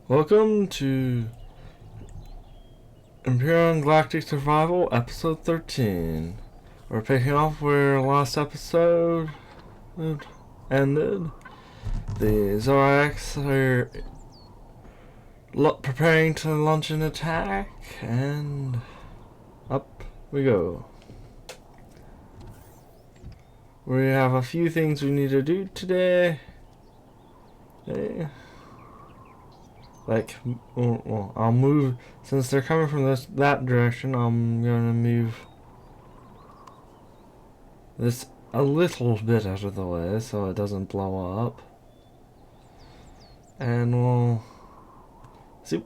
Welcome to Empyrion Galactic Survival, Episode 13. We're picking up where last episode ended. The Zorax are preparing to launch an attack, and up we go. We have a few things we need to do today. Like, well, I'll move, since they're coming from that direction, I'm gonna move this a little bit out of the way so it doesn't blow up. And we'll see.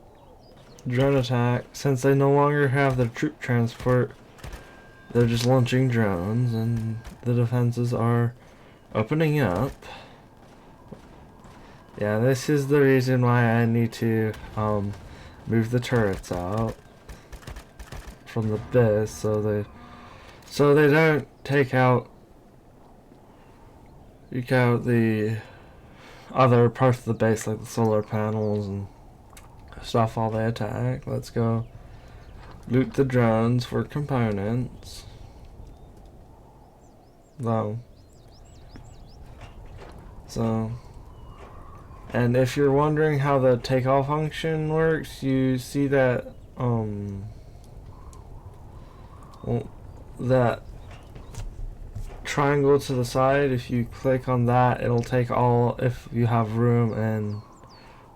Drone attack. Since they no longer have the troop transport, they're just launching drones, and the defenses are opening up. Yeah, this is the reason why I need to move the turrets out from the base so they don't take out the other parts of the base, like the solar panels and stuff, while they attack. Let's go loot the drones for components. Though. So, and if you're wondering how the takeoff function works, you see that that triangle to the side. If you click on that, it'll take all, if you have room and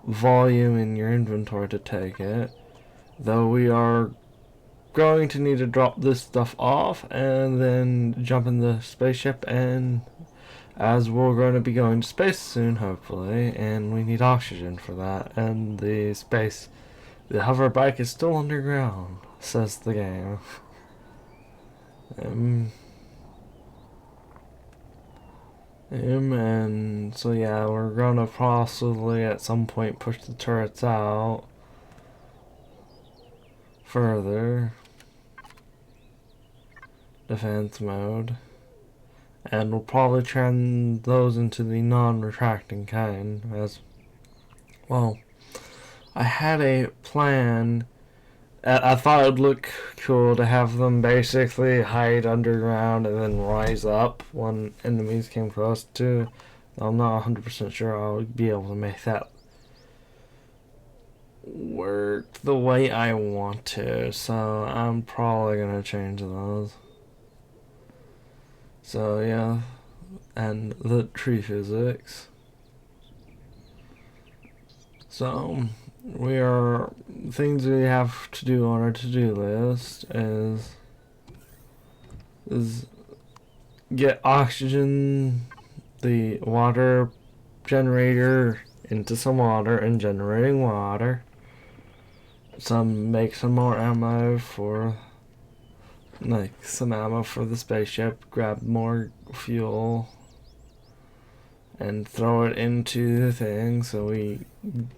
volume in your inventory to take it. Though we are going to need to drop this stuff off and then jump in the spaceship, and as we're going to be going to space soon, hopefully, and we need oxygen for that, and the hover bike is still underground, says the game. And so yeah, we're gonna possibly at some point push the turrets out further. Defense mode. And we'll probably turn those into the non-retracting kind, as well. I had a plan. I thought it would look cool to have them basically hide underground and then rise up when enemies came close to. I'm not 100% sure I'll be able to make that work the way I want to, so I'm probably gonna change those. So yeah, and the tree physics. So things we have to do on our to-do list is get oxygen, the water generator, into some water and generating water. Make some more ammo for the spaceship, grab more fuel, and throw it into the thing so we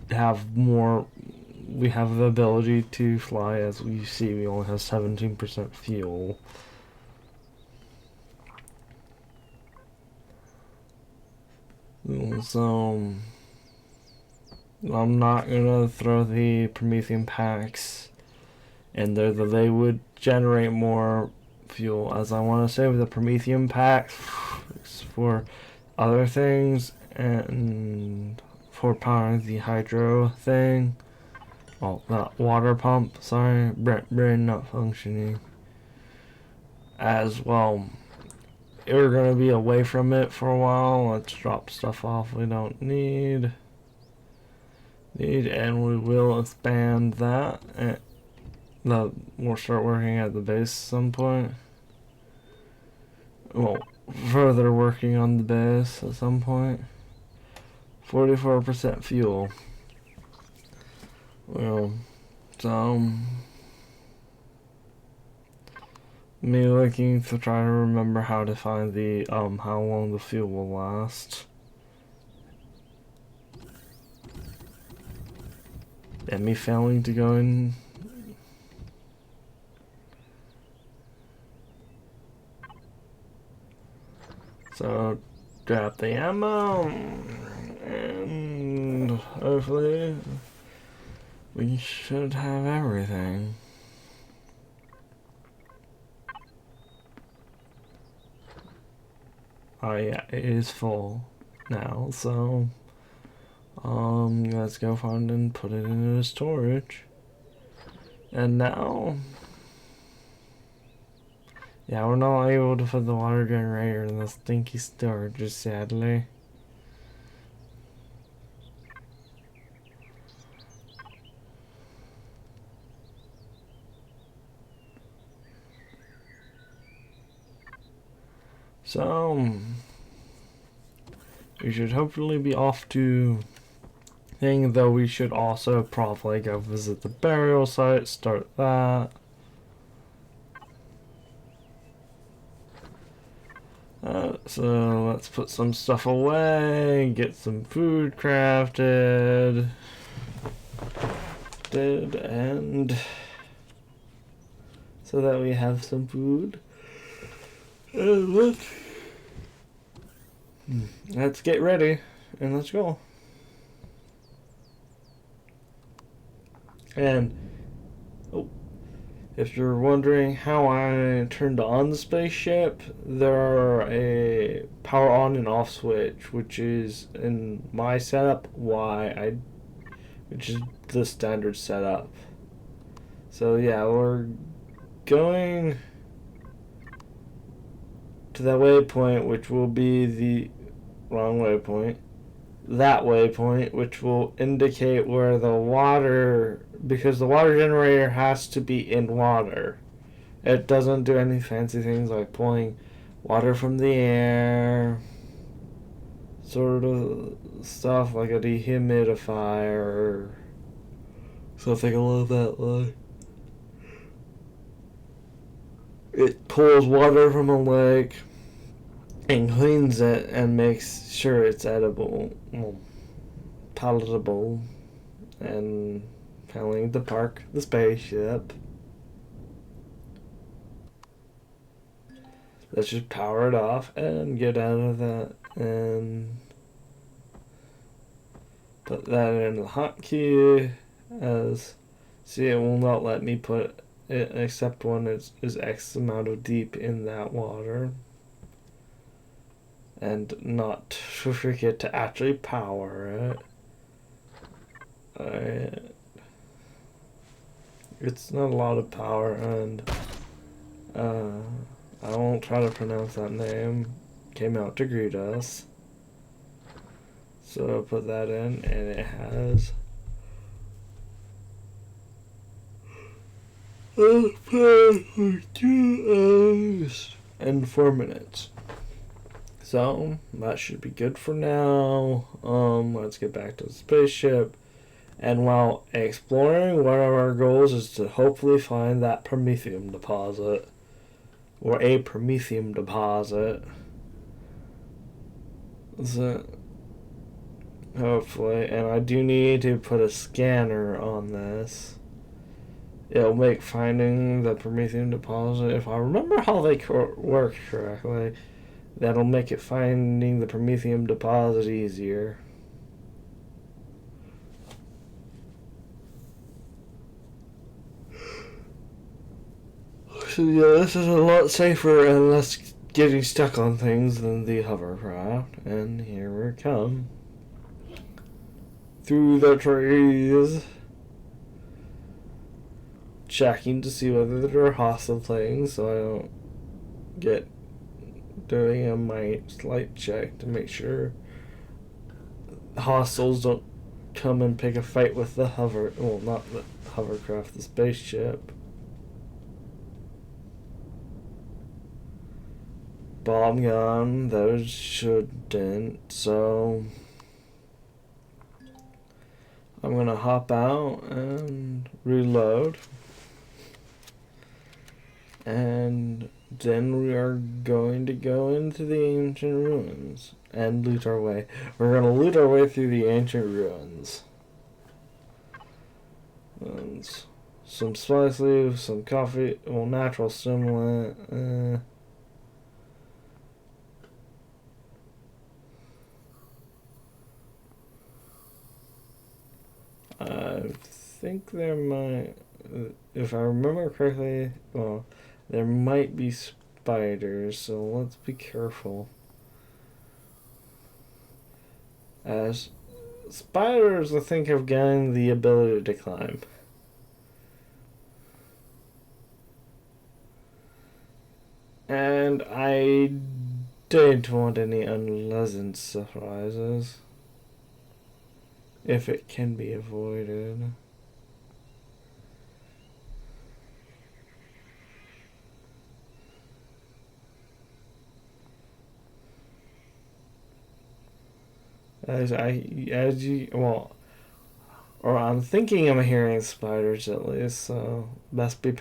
have the ability to fly. As we see, we only have 17% fuel. So I'm not gonna throw the Promethean packs in there, that they would generate more fuel, as I want to save the Promethean packs for other things and for powering the hydro thing. Oh, that water pump, sorry, brain not functioning. As well, we're gonna be away from it for a while. Let's drop stuff off we don't need, and we will expand that. We'll start working at the base at some point. Well, further working on the base at some point. 44% fuel. Well, so me looking to try to remember how to find the how long the fuel will last. And me failing to go in. So grab the ammo and hopefully We should have everything. Oh yeah, it is full now, so let's go find and put it into storage. And now, yeah, we're not able to put the water generator in the stinky storage, sadly. So, we should hopefully be off to thing, though we should also probably go visit the burial site, start that. So let's put some stuff away, get some food crafted, and so that we have some food. And let's get ready and let's go. And if you're wondering how I turned on the spaceship, there are a power on and off switch, which is in my setup which is the standard setup. So yeah, we're going to that waypoint, which will be the wrong waypoint. That waypoint, which will indicate where the water, because the water generator has to be in water. It doesn't do any fancy things like pulling water from the air, sort of stuff like a dehumidifier or something along that line. It pulls water from a lake and cleans it and makes sure it's edible, palatable, and finally to park the spaceship. Let's just power it off and get out of that and put that in the hotkey. As see, it will not let me put it except when it is X amount of deep in that water. And not forget to actually power it. It's not a lot of power, and I won't try to pronounce that name. Came out to greet us. So put that in, and it has for 2 hours and 4 minutes. So that should be good for now. Let's get back to the spaceship. And while exploring, one of our goals is to hopefully find that promethium deposit. Or a promethium deposit. So, hopefully. And I do need to put a scanner on this. It'll make finding the promethium deposit, if I remember how they work correctly, that'll make it finding the promethium deposit easier. So yeah, this is a lot safer and less getting stuck on things than the hovercraft. And here we come. Through the trees. Checking to see whether there are hostile things, so I don't get doing a slight check to make sure hostiles don't come and pick a fight with the not the hovercraft, the spaceship. Bomb gun, those shouldn't, so I'm gonna hop out and reload. And then we are going to go into the ancient ruins and loot our way. We're going to loot our way through the ancient ruins. And some spice leaves, some coffee, natural stimulant. I think there might, if I remember correctly, well, there might be spiders, so let's be careful. As spiders, I think, have gained the ability to climb. And I don't want any unpleasant surprises. If it can be avoided. Or I'm thinking I'm hearing spiders at least, so best be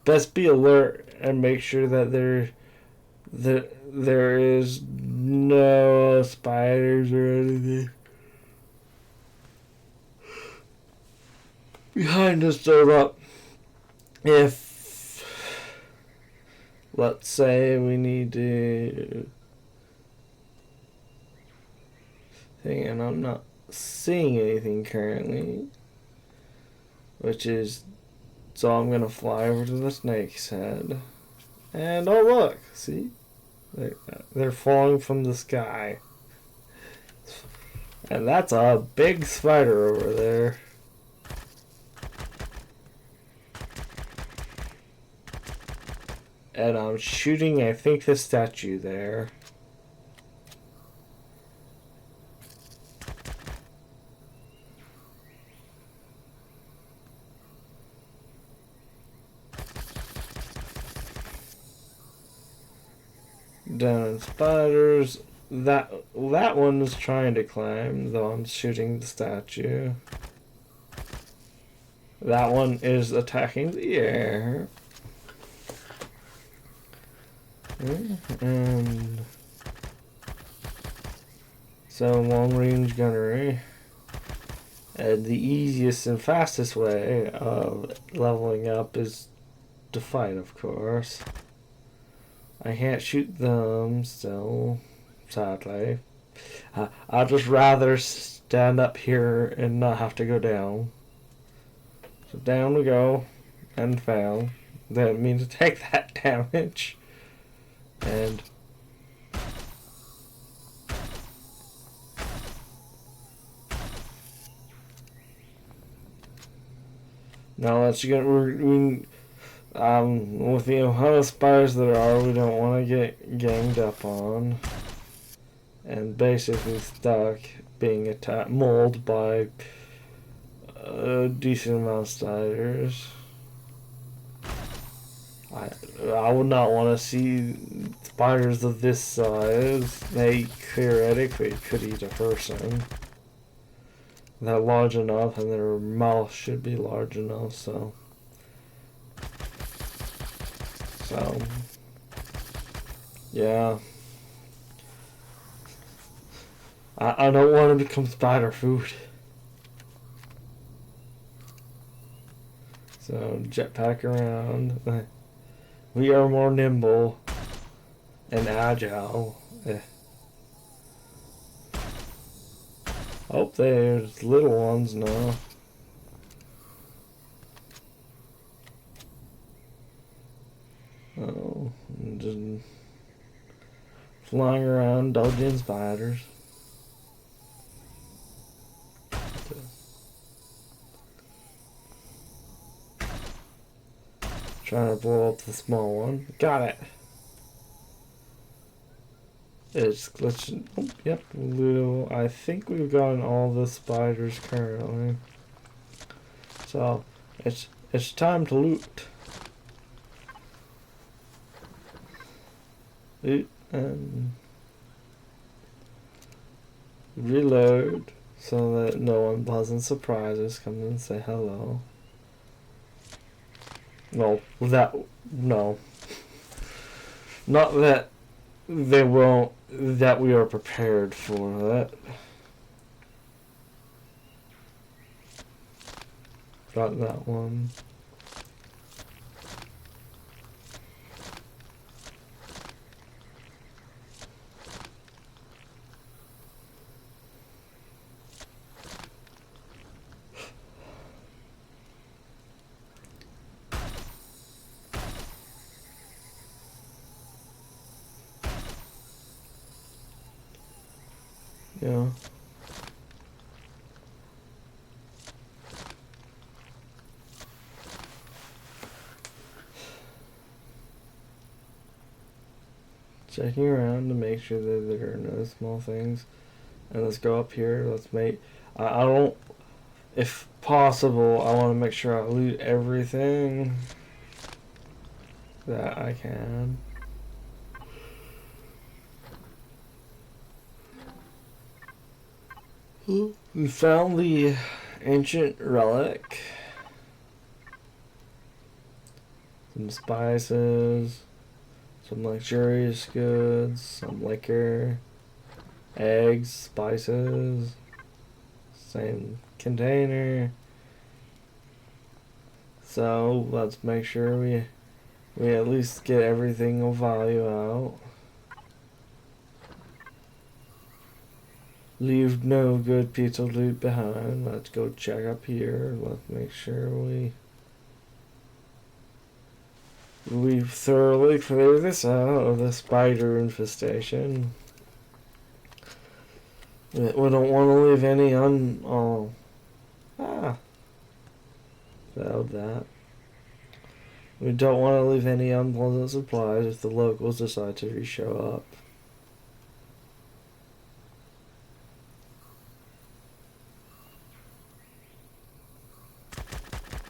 best be alert and make sure that there is no spiders or anything behind us. So if, let's say, we need to, and I'm not seeing anything currently, which is, so I'm gonna fly over to the snake's head, and oh look, see, they're falling from the sky, and that's a big spider over there. And I'm shooting, I think, the statue there. Down in spiders. That one is trying to climb, though I'm shooting the statue. That one is attacking the air. And so long range gunnery. And the easiest and fastest way of leveling up is to fight, of course. I can't shoot them still, sadly. I'd just rather stand up here and not have to go down. So down we go, and fail. Didn't mean to take that damage. And now let's get with the amount of spiders that are, we don't want to get ganged up on and basically stuck being mauled by a decent amount of spiders. I would not want to see spiders of this size. They theoretically could eat a person. They're large enough, and their mouth should be large enough, so yeah. I don't want to become spider food. So jetpack around. We are more nimble and agile. Oh, there's little ones now. Oh, just flying around, dodging spiders. Trying to blow up the small one. Got it. It's glitching. Oh, yep, Ludo. I think we've gotten all the spiders currently. So it's time to loot. Loot and reload so that no unpleasant surprises come and say hello. No, no. Not that they won't, that we are prepared for that. Got that one. Yeah. Checking around to make sure that there are no small things. And let's go up here. Let's make. I don't. If possible, I want to make sure I loot everything that I can. We found the ancient relic. Some spices. Some luxurious goods. Some liquor. Eggs. Spices. Same container. So let's make sure we at least get everything of value out. Leave no good piece of loot behind. Let's go check up here. Let's make sure we've thoroughly cleared this out of the spider infestation. We don't want to leave any failed that. We don't want to leave any unpleasant supplies if the locals decide to show up.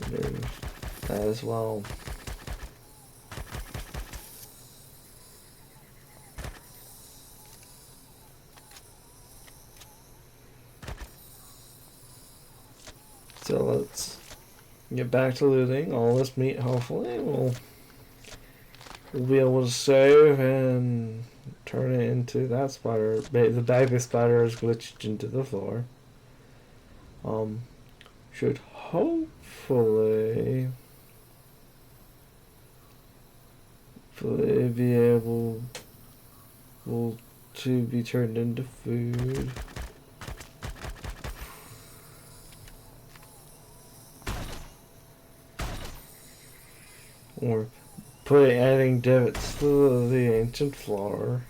There's that as well. So let's get back to looting. All this meat, hopefully, we'll be able to save and turn it into that spider. The baby spider is glitched into the floor. Should hopefully be able to be turned into food. Or adding divots to the ancient floor.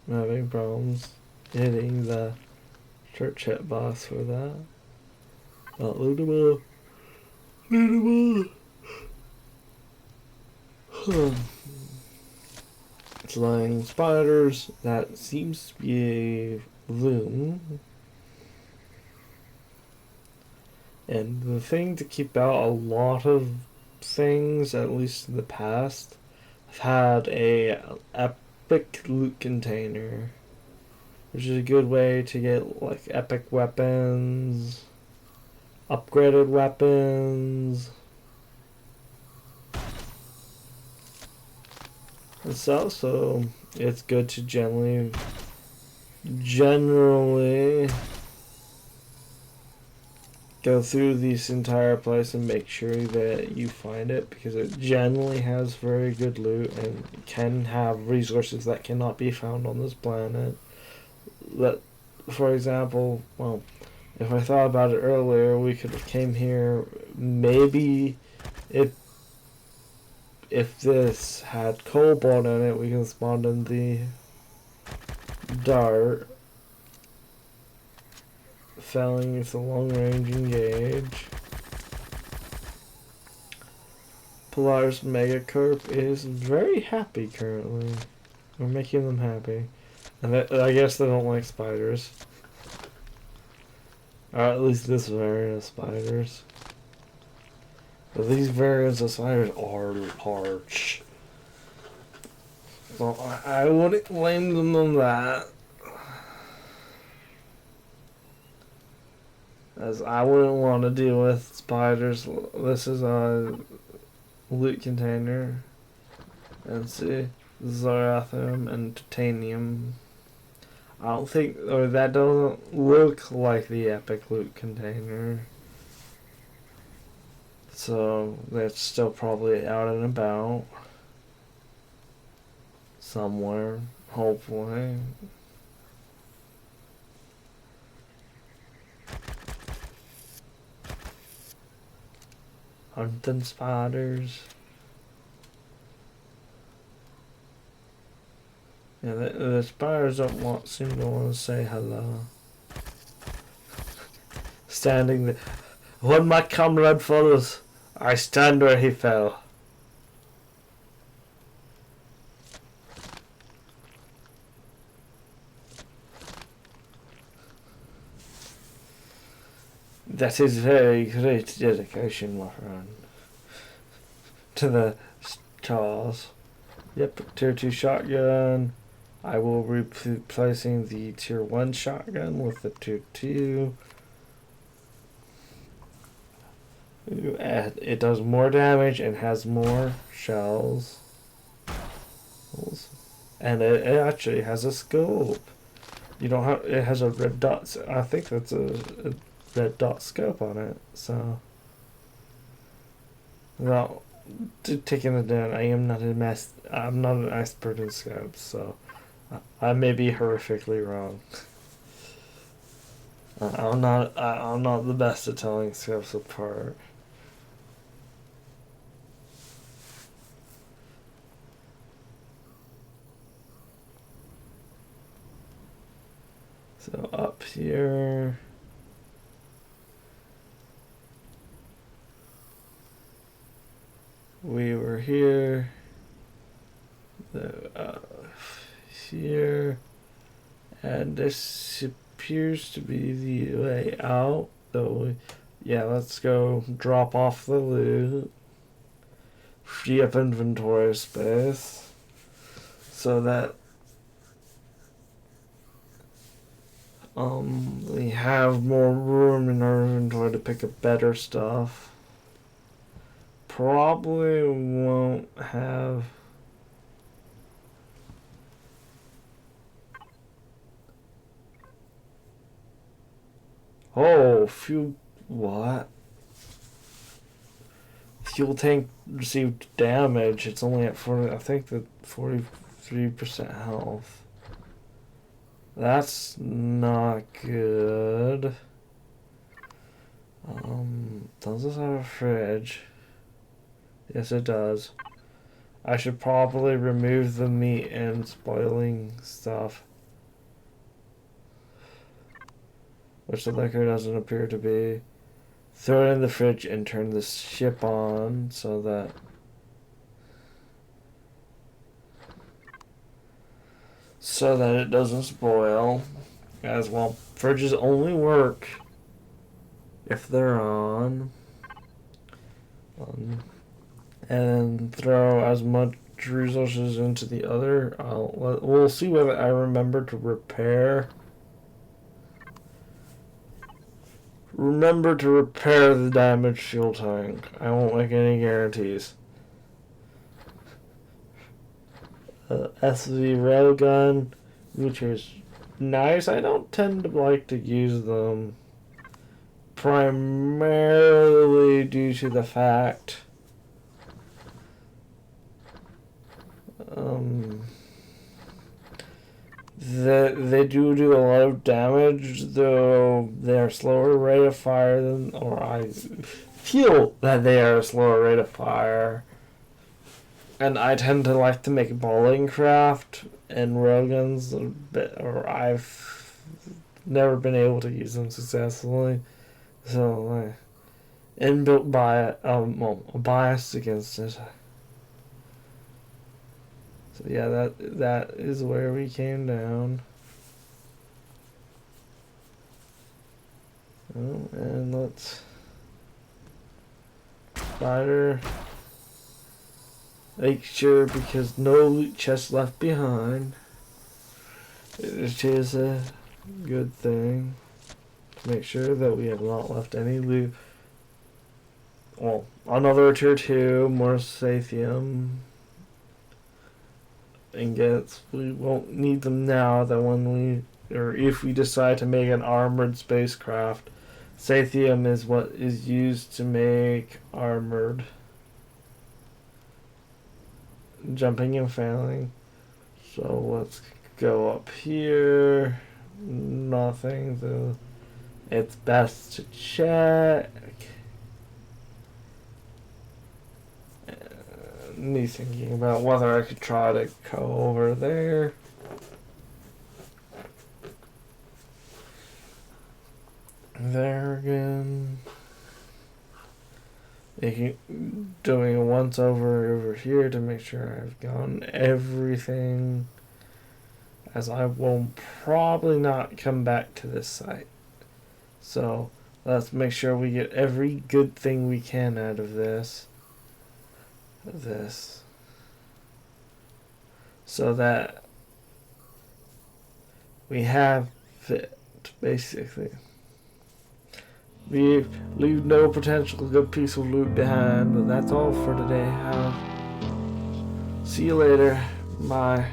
I'm having problems hitting the church hitbox for that. Not lootable. Lootable. Flying spiders. That seems to be a loom. And the thing to keep out a lot of things, at least in the past, I've had a epic loot container, which is a good way to get like epic weapons, upgraded weapons, and stuff. So it's good to generally go through this entire place and make sure that you find it, because it generally has very good loot and can have resources that cannot be found on this planet. That, for example, well, if I thought about it earlier, we could have came here. Maybe if this had cobalt in it, we can spawn in the dart. Failing with the long range engage. Polaris Megacorp is very happy currently. We're making them happy. And I guess they don't like spiders. Or at least this variant of spiders. But these variants of spiders are harsh. Well, I wouldn't blame them on that. As I wouldn't want to deal with spiders. This is a loot container. And see, Zarathum and titanium. I don't think, or that doesn't look like the epic loot container. So that's still probably out and about somewhere, hopefully. Hunting spiders. Yeah, the spiders don't seem to want to say hello. Standing there. When my comrade falls, I stand where he fell. That is very great dedication, my friend. To the stars. Yep, tier 2 shotgun. I will be replacing the tier 1 shotgun with the tier 2. It does more damage and has more shells. And it actually has a scope. You don't have. It has a red dot. I think that's a red dot scope on it. So, well, taking it down. I am not I'm not an expert in scopes, so I may be horrifically wrong. I'm not the best at telling scopes apart. So up here, we were here, here, and this appears to be the way out. So, yeah, let's go drop off the loot, free up inventory space, so that we have more room in our inventory to pick up better stuff. Probably won't have. Oh, fuel. What? Fuel tank received damage. It's only at 40. I think the 43% health. That's not good. Does this have a fridge? Yes, it does. I should probably remove the meat and spoiling stuff, which the liquor doesn't appear to be. Throw it in the fridge and turn the ship on so that it doesn't spoil. As well, fridges only work if they're on. And throw as much resources into the other. We'll see whether I remember to repair. Remember to repair the damaged fuel tank. I won't make any guarantees. SV railgun, which is nice. I don't tend to like to use them, primarily due to the fact that they do a lot of damage, though they're slower rate of fire than, or I feel that they are a slower rate of fire. And I tend to like to make bowling craft and railguns a bit, or I've never been able to use them successfully. So, inbuilt a bias against it. So yeah, that is where we came down. Oh, and let's spider. Make sure, because no loot chest left behind, which is a good thing. To make sure that we have not left any loot. Well, another tier 2, more Sathium ingots. We won't need them now. That when if we decide to make an armored spacecraft, Sathium is what is used to make armored. Jumping and failing. So let's go up here. Nothing, though. It's best to check. Me thinking about whether I could try to go over there. there again. Doing a once over here to make sure I've gotten everything, as I will probably not come back to this site. So let's make sure we get every good thing we can out of this. So that we have it, basically. We leave no potential good piece of loot behind, but that's all for today. See you later. Bye.